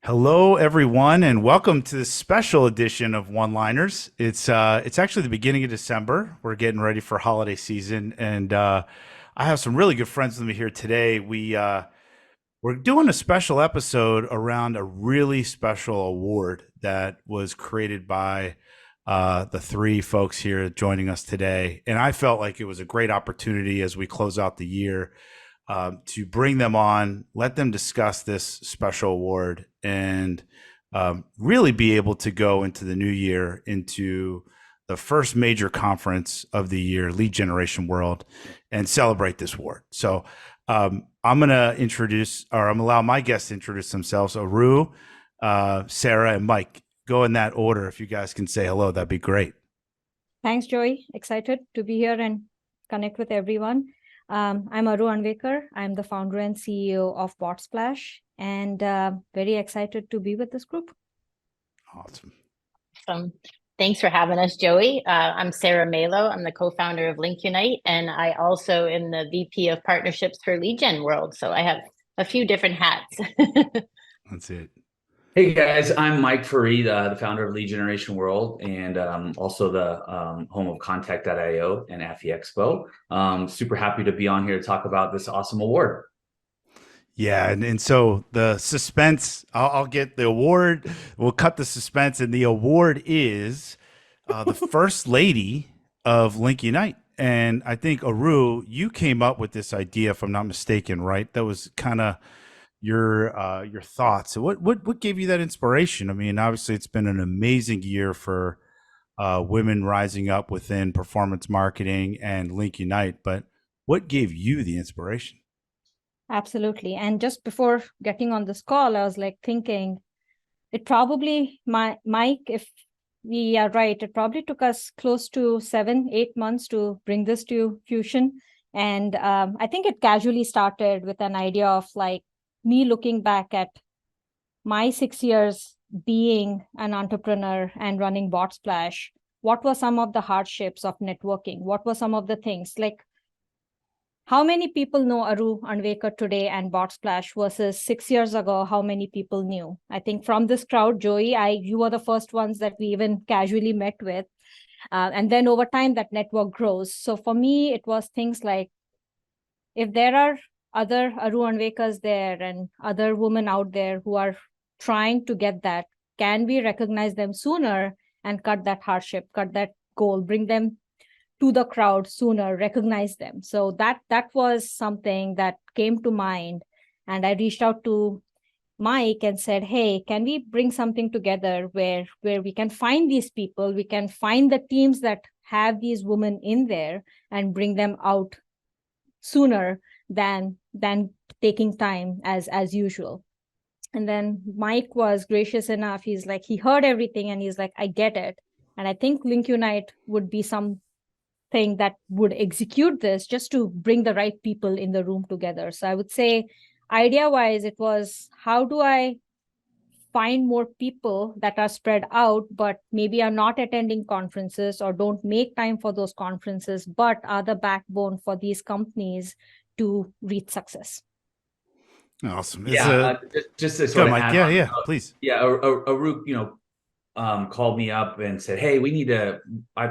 Hello, everyone, and welcome to this special edition of One Liners. It's actually the beginning of December. We're getting ready for holiday season, and I have some really good friends with me here today. We're doing a special episode around a really special award that was created by the three folks here joining us today, and I felt like it was a great opportunity as we close out the year to bring them on, let them discuss this special award, and really be able to go into the new year, into the first major conference of the year, Lead Generation World, and celebrate this award. So I'm going to introduce, or I'm going to allow my guests to introduce themselves. Aru, Sara, and Mike. Go in that order. If you guys can say hello, that'd be great. Thanks, Joey. Excited to be here and connect with everyone. I'm Aru Anvekar. I'm the founder and CEO of BotSplash, and very excited to be with this group. Awesome. Thanks for having us, Joey. I'm Sara Malo. I'm the co-founder of LinkUnite, and I also am the VP of Partnerships for Lead Gen World. So I have a few different hats. That's it. Hey guys, I'm Mike Ferree, the founder of Lead Generation World, and also the home of Contact.io and Affy Expo. Super happy to be on here to talk about this awesome award. Yeah, and so the suspense, I'll get the award. We'll cut the suspense, and the award is the First Lady of LinkUnite. And I think, Aru, you came up with this idea, if I'm not mistaken, right? That was kind of your thoughts. So what gave you that inspiration? I mean, obviously, it's been an amazing year for women rising up within performance marketing and LinkUnite, but what gave you the inspiration? Absolutely. And just before getting on this call, I was like thinking, it probably, Mike, if we are right, it probably took us close to 7-8 months to bring this to Fusion. And I think it casually started with an idea of like me looking back at my 6 years being an entrepreneur and running BotSplash. What were some of the hardships of networking? What were some of the things like, how many people know Aru Anvekar today and BotSplash versus 6 years ago? How many people knew? I think from this crowd, Joey, you were the first ones that we even casually met with. And then over time, that network grows. So for me, it was things like, if there are other Aru Anvekars there and other women out there who are trying to get that, can we recognize them sooner and cut that hardship, cut that goal, bring them to the crowd sooner, recognize them? So that was something that came to mind. And I reached out to Mike and said, hey, can we bring something together where we can find these people, we can find the teams that have these women in there and bring them out sooner than taking time as usual. And then Mike was gracious enough. He's like, he heard everything and he's like, I get it. And I think LinkUnite would be something that would execute this just to bring the right people in the room together. So I would say idea-wise, it was, how do I find more people that are spread out, but maybe are not attending conferences or don't make time for those conferences, but are the backbone for these companies to reach success. Awesome. Just to sort of Mike. Yeah, please. Yeah, Aru, called me up and said, "Hey, we need to.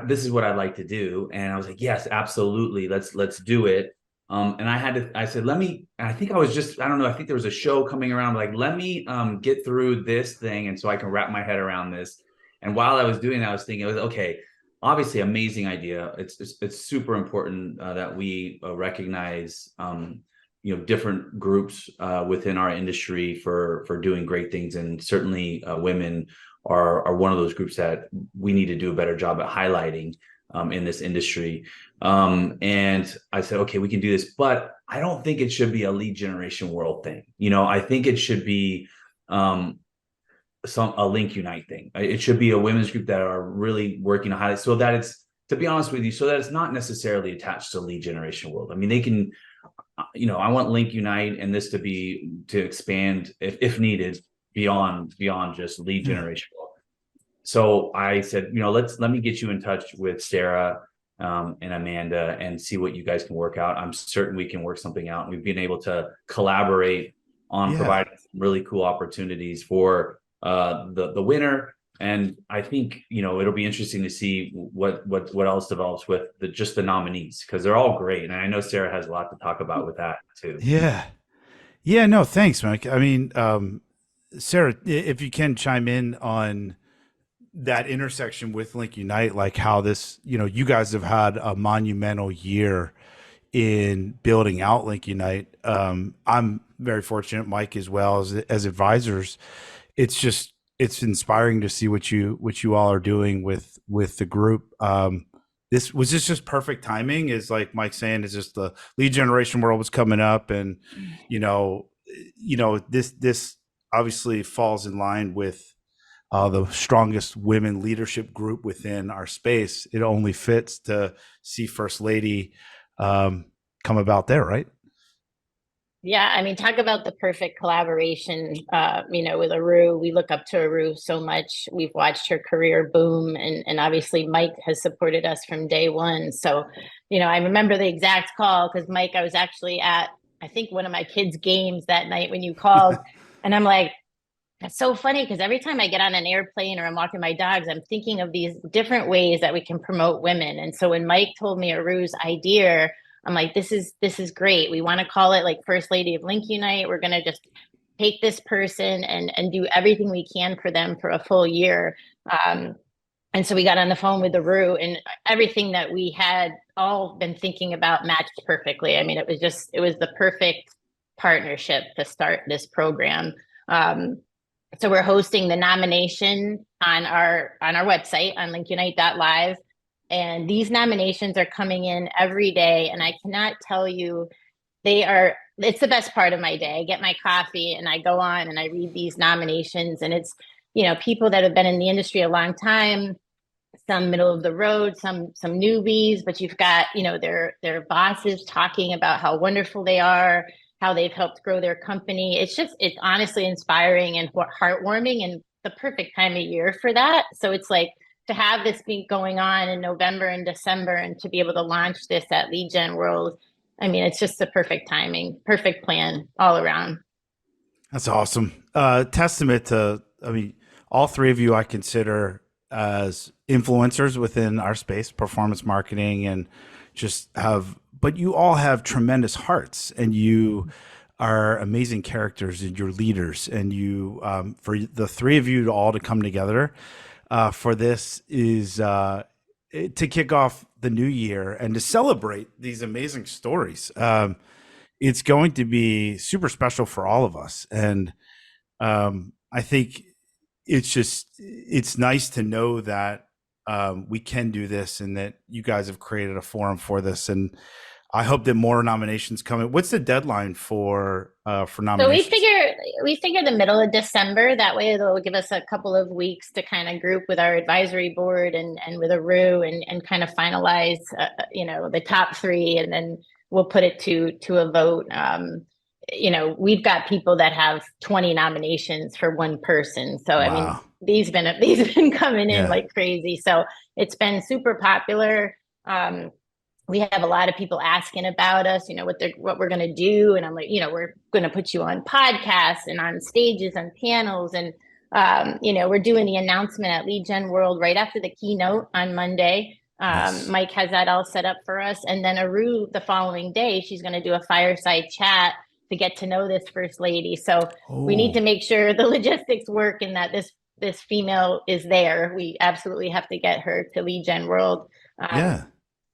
This is what I'd like to do." And I was like, "Yes, absolutely. Let's do it." And I said, "Let me." And I think I was just, I don't know. I think there was a show coming around. Like, let me get through this thing, and so I can wrap my head around this. And while I was doing that, I was thinking, it was okay. Obviously, amazing idea. It's super important that we recognize different groups within our industry for doing great things, and certainly women are one of those groups that we need to do a better job at highlighting in this industry. And I said, okay, we can do this, but I don't think it should be a lead generation world thing. I think it should be a LinkUnite thing. It should be a women's group that are really working to highlight, so that it's, to be honest with you, so that it's not necessarily attached to lead generation world. I mean, they can, I want LinkUnite and this to expand if needed beyond just lead generation. So I said, let me get you in touch with Sara and Amanda and see what you guys can work out. I'm certain we can work something out. We've been able to collaborate on Yeah. providing some really cool opportunities for the winner. And I think, it'll be interesting to see what else develops with just the nominees, because they're all great. And I know Sara has a lot to talk about with that too. Yeah. Yeah, no, thanks, Mike. I mean, Sara, if you can chime in on that intersection with LinkUnite, like how this, you guys have had a monumental year in building out LinkUnite. I'm very fortunate, Mike, as well as advisors. It's inspiring to see what you all are doing with the group. This just perfect timing, is like Mike saying, is just the lead generation world was coming up, and this obviously falls in line with the strongest women leadership group within our space. It only fits to see First Lady come about there, right? Yeah, I mean, talk about the perfect collaboration, with Aru. We look up to Aru so much. We've watched her career boom, and obviously Mike has supported us from day one. So, I remember the exact call because Mike, I was actually at, I think, one of my kids' games that night when you called. And I'm like, that's so funny because every time I get on an airplane or I'm walking my dogs, I'm thinking of these different ways that we can promote women. And so when Mike told me Aru's idea, I'm like, this is great. We want to call it like First Lady of LinkUnite. We're going to just take this person and do everything we can for them for a full year. And so we got on the phone with Aru, and everything that we had all been thinking about matched perfectly. I mean, it was the perfect partnership to start this program. So we're hosting the nomination on our website on linkunite.live. And these nominations are coming in every day. And I cannot tell you, it's the best part of my day. I get my coffee and I go on and I read these nominations. And it's, people that have been in the industry a long time, some middle of the road, some newbies, but you've got, their bosses talking about how wonderful they are, how they've helped grow their company. It's honestly inspiring and heartwarming, and the perfect time of year for that. So it's like, to have this be going on in November and December and to be able to launch this at Lead Gen World, I mean, it's just the perfect timing, perfect plan all around. That's awesome. Testament to, I mean, all three of you I consider as influencers within our space, performance marketing, and but you all have tremendous hearts, and you are amazing characters, and you're leaders, and for the three of you to all to come together for this is to kick off the new year and to celebrate these amazing stories. It's going to be super special for all of us. And I think it's nice to know that we can do this, and that you guys have created a forum for this. And I hope that more nominations come in. What's the deadline for nominations? So we figure the middle of December. That way it'll give us a couple of weeks to kind of group with our advisory board and with Aru and kind of finalize the top three, and then we'll put it to a vote. We've got people that have 20 nominations for one person. So wow. I mean, these been coming in like crazy. So it's been super popular. We have a lot of people asking about us, what we're going to do. And I'm like, we're going to put you on podcasts and on stages and panels. And, we're doing the announcement at Lead Gen World right after the keynote on Monday. Nice. Mike has that all set up for us. And then Aru, the following day, she's going to do a fireside chat to get to know this First Lady. So we need to make sure the logistics work and that this female is there. We absolutely have to get her to Lead Gen World.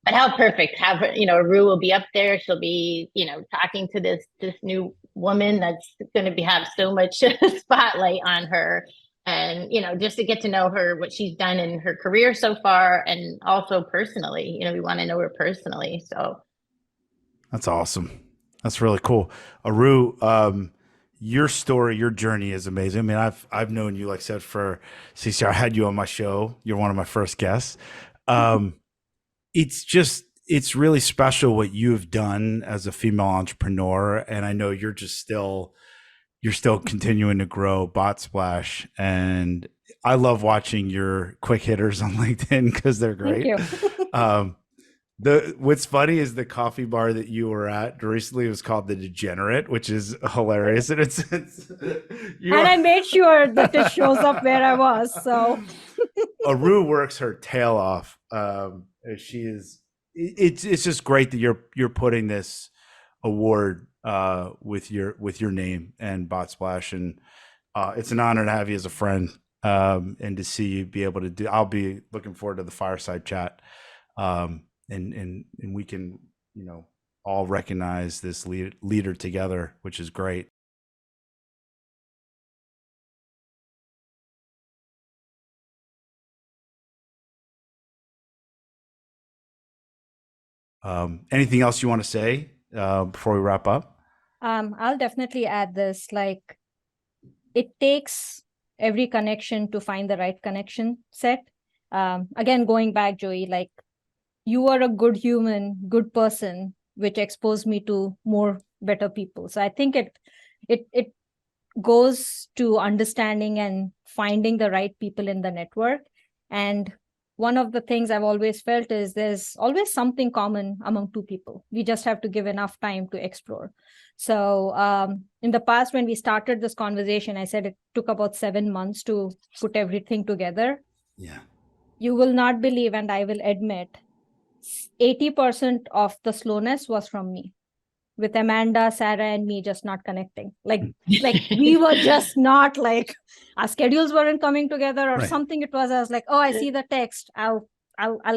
But how perfect, Aru will be up there. She'll be, talking to this new woman that's going to have so much spotlight on her. And, just to get to know her, what she's done in her career so far, and also personally, we want to know her personally. So that's awesome. That's really cool. Aru, your story, your journey is amazing. I mean, I've known you, like I said, for CCR. I had you on my show. You're one of my first guests. It's really special what you have done as a female entrepreneur. And I know you're still continuing to grow Bot Splash. And I love watching your quick hitters on LinkedIn because they're great. Thank you. What's funny is the coffee bar that you were at recently was called the Degenerate, which is hilarious. And And I made sure that it shows up where I was. So Aru works her tail off. She is. It's just great that you're putting this award with your name and Bot Splash, and it's an honor to have you as a friend, and to see you be able to do. I'll be looking forward to the fireside chat, and we can all recognize this leader together, which is great. Anything else you want to say before we wrap up? I'll definitely add this, like, it takes every connection to find the right connection set. Again, going back, Joey, like, you are a good human, good person, which exposed me to more better people. So I think it goes to understanding and finding the right people in the network. And one of the things I've always felt is there's always something common among two people. We just have to give enough time to explore. So in the past, when we started this conversation, I said it took about 7 months to put everything together. Yeah. You will not believe, and I will admit, 80% of the slowness was from me, with Amanda, Sara, and me just not connecting. Like we were just not, like, our schedules weren't coming together or something. It was, I was like, oh, I see the text. I'll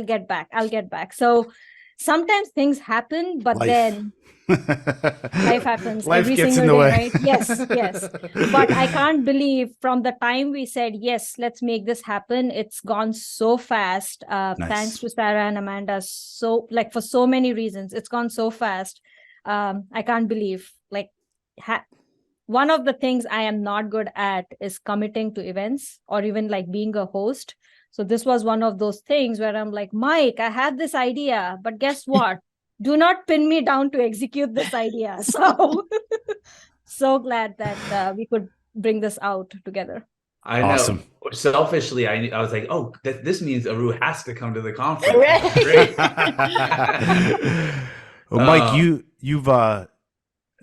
get back. I'll get back. So sometimes things happen, but then life happens. Life every gets single in the day, way. right? Yes. But I can't believe from the time we said, yes, let's make this happen, it's gone so fast. Nice. Thanks to Sara and Amanda. So, like, for so many reasons, it's gone so fast. I can't believe, like, one of the things I am not good at is committing to events or even like being a host. So this was one of those things where I'm like, Mike, I had this idea, but guess what? Do not pin me down to execute this idea. So glad that we could bring this out together. I know. Awesome. Selfishly, I was like, oh, this means Aru has to come to the conference. Right. Well, Mike,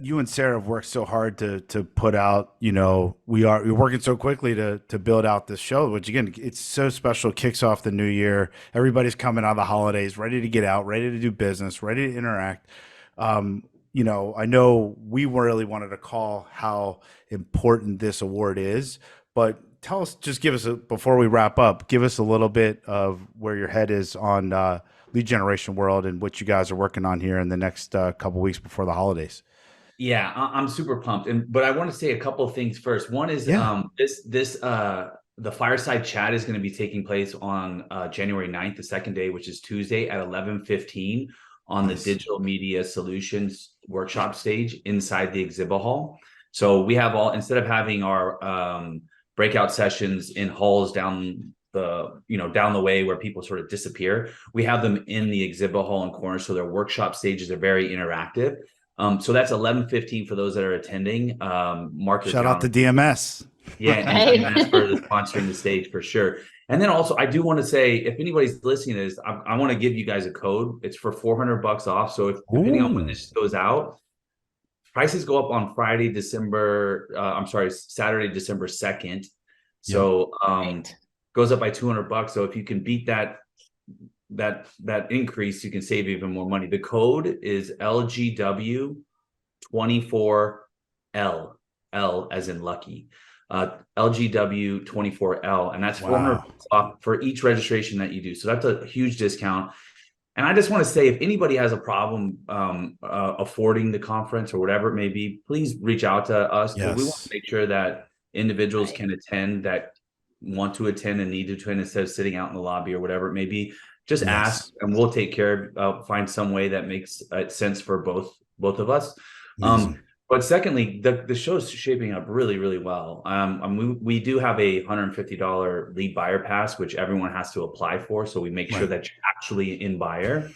you and Sara have worked so hard to put out, we're working so quickly to build out this show, which again, it's so special. It kicks off the new year. Everybody's coming out of the holidays, ready to get out, ready to do business, ready to interact. I know we really wanted to call how important this award is, but before we wrap up, give us a little bit of where your head is on lead generation world and what you guys are working on here in the next couple of weeks before the holidays. Yeah, I'm super pumped. But I want to say a couple of things first. One is the fireside chat is going to be taking place on January 9th, the second day, which is Tuesday at 11:15 on the Digital Media Solutions workshop stage inside the exhibit hall. So we have instead of having our breakout sessions in halls down the way where people sort of disappear, we have them in the exhibit hall and corners. So their workshop stages are very interactive. So that's 11:15 for those that are attending. Shout out to DMS. Yeah, and that's for sponsoring the stage for sure. And then also, I do want to say, if anybody's listening to this, I want to give you guys a code. It's for $400 off. So depending on when this goes out, prices go up on Saturday, December 2nd. So goes up by $200. So if you can beat that increase, you can save even more money. The code is LGW24L, L as in lucky, LGW24L, and that's $400 off for each registration that you do. So that's a huge discount. And I just want to say, if anybody has a problem affording the conference or whatever it may be, please reach out to us. Yes. We want to make sure that individuals can attend, that want to attend and need to attend, instead of sitting out in the lobby or whatever it may be. Just ask, and we'll take care of find some way that makes sense for both of us. But secondly, the show's shaping up really, really well. We do have a $150 lead buyer pass, which everyone has to apply for. So we make sure that you're actually in buyer.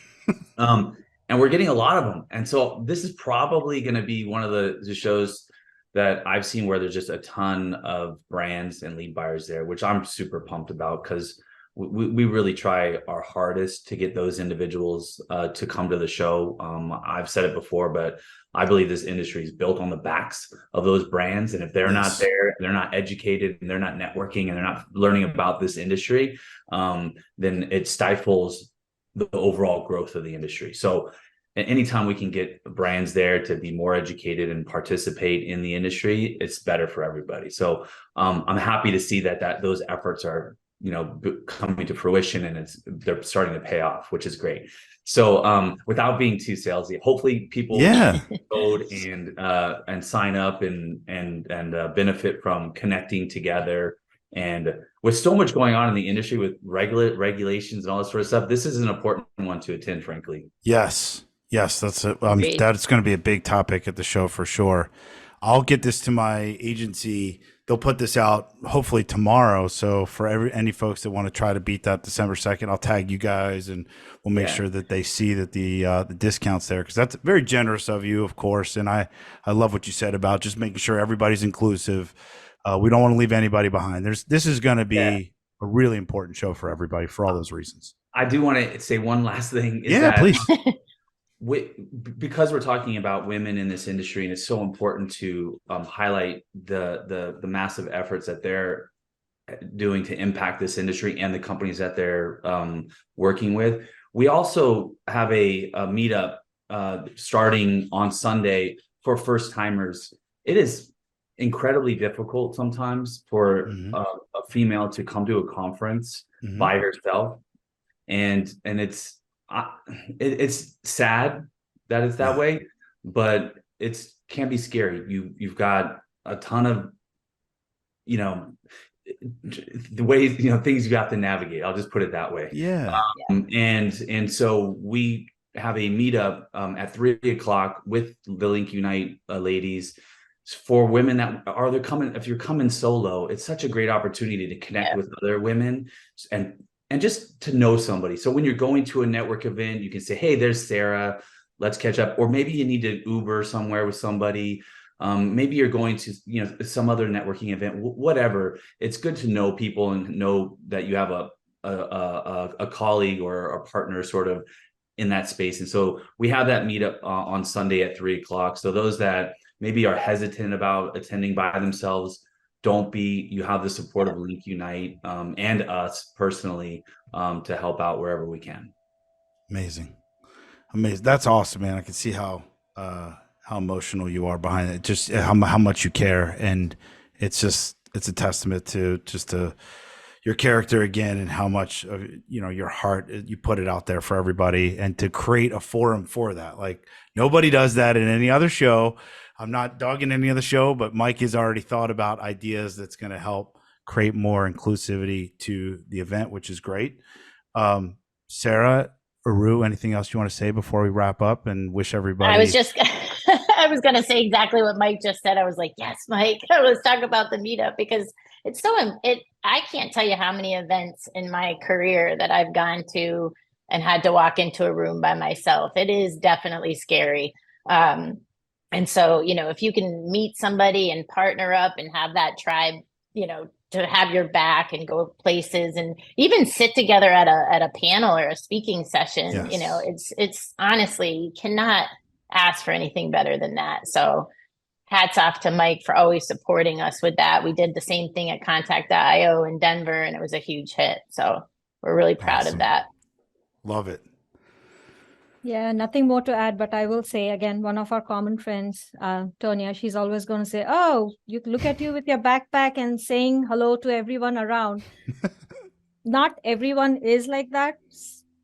And we're getting a lot of them. And so this is probably going to be one of the shows that I've seen where there's just a ton of brands and lead buyers there, which I'm super pumped about, because we really try our hardest to get those individuals to come to the show. I've said it before, but I believe this industry is built on the backs of those brands. And if they're not there, they're not educated, and they're not networking, and they're not learning about this industry, then it stifles the overall growth of the industry. So anytime we can get brands there to be more educated and participate in the industry, it's better for everybody. So I'm happy to see that those efforts are, coming to fruition, and they're starting to pay off, which is great. So without being too salesy, hopefully people code and sign up and benefit from connecting together. And with so much going on in the industry with regulations and all this sort of stuff, this is an important one to attend, frankly. Yes, that's it. That's going to be a big topic at the show for sure. I'll get this to my agency. They'll put this out hopefully tomorrow. So for any folks that want to try to beat that December 2nd, I'll tag you guys, and we'll make sure that they see that the discount's there, because that's very generous of you, of course. And I love what you said about just making sure everybody's inclusive. We don't want to leave anybody behind. This is going to be a really important show for everybody for all those reasons. I do want to say one last thing. Please. Because we're talking about women in this industry, and it's so important to highlight the massive efforts that they're doing to impact this industry and the companies that they're working with. We also have a meetup starting on Sunday for first timers. It is incredibly difficult sometimes for a female to come to a conference by herself, and it's sad that it's that way, but it can be scary. You've got a ton of, the ways, things you have to navigate. I'll just put it that way. And so we have a meetup at 3:00 with the LinkUnite ladies for women that they're coming. If you're coming solo, it's such a great opportunity to connect with other women and just to know somebody. So when you're going to a network event, you can say, hey, there's Sara, let's catch up. Or maybe you need to Uber somewhere with somebody. Maybe you're going to, some other networking event, whatever. It's good to know people and know that you have a colleague or a partner sort of in that space. And so we have that meetup on Sunday at 3:00. So those that maybe are hesitant about attending by themselves, don't be. You have the support of LinkUnite and us personally to help out wherever we can. Amazing. That's awesome, man. I can see how emotional you are behind it. Just how much you care, and it's a testament to your character again, and how much of your heart you put it out there for everybody, and to create a forum for that. Like nobody does that in any other show. I'm not dogging any other show, but Mike has already thought about ideas that's going to help create more inclusivity to the event, which is great. Sara, Aru, anything else you want to say before we wrap up and wish everybody? I was going to say exactly what Mike just said. I was like, yes, Mike, let's talk about the meetup, because it's I can't tell you how many events in my career that I've gone to and had to walk into a room by myself. It is definitely scary. And so, if you can meet somebody and partner up and have that tribe, to have your back and go places and even sit together at a panel or a speaking session, it's honestly, you cannot ask for anything better than that. So hats off to Mike for always supporting us with that. We did the same thing at Contact.io in Denver, and it was a huge hit. So we're really proud of that. Love it. Yeah, nothing more to add, but I will say again, one of our common friends, Tonya, she's always going to say, oh, you look at you with your backpack and saying hello to everyone around. Not everyone is like that.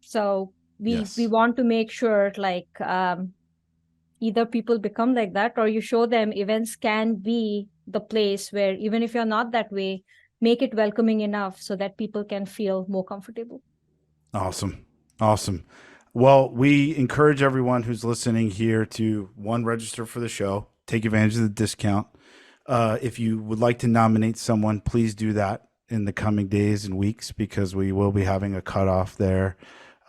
So we want to make sure either people become like that, or you show them events can be the place where even if you're not that way, make it welcoming enough so that people can feel more comfortable. Awesome. Well, we encourage everyone who's listening here to register for the show, take advantage of the discount. If you would like to nominate someone, please do that in the coming days and weeks, because we will be having a cutoff there.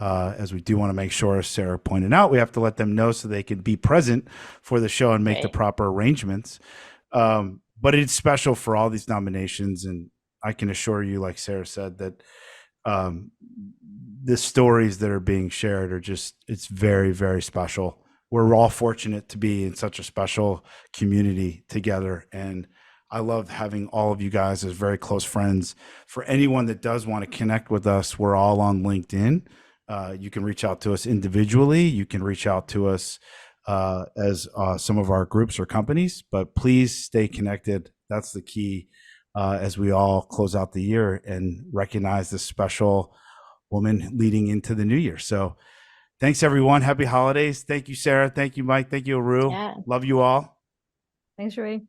As we do want to make sure, as Sara pointed out, we have to let them know so they can be present for the show and make the proper arrangements. But it's special for all these nominations. And I can assure you, like Sara said, that the stories that are being shared are just, it's very, very special. We're all fortunate to be in such a special community together. And I love having all of you guys as very close friends. For anyone that does want to connect with us, we're all on LinkedIn. You can reach out to us individually. You can reach out to us as some of our groups or companies, but please stay connected. That's the key as we all close out the year and recognize this special woman leading into the new year. So thanks, everyone. Happy holidays. Thank you, Sara. Thank you, Mike. Thank you, Aru. Yeah. Love you all. Thanks, Ray.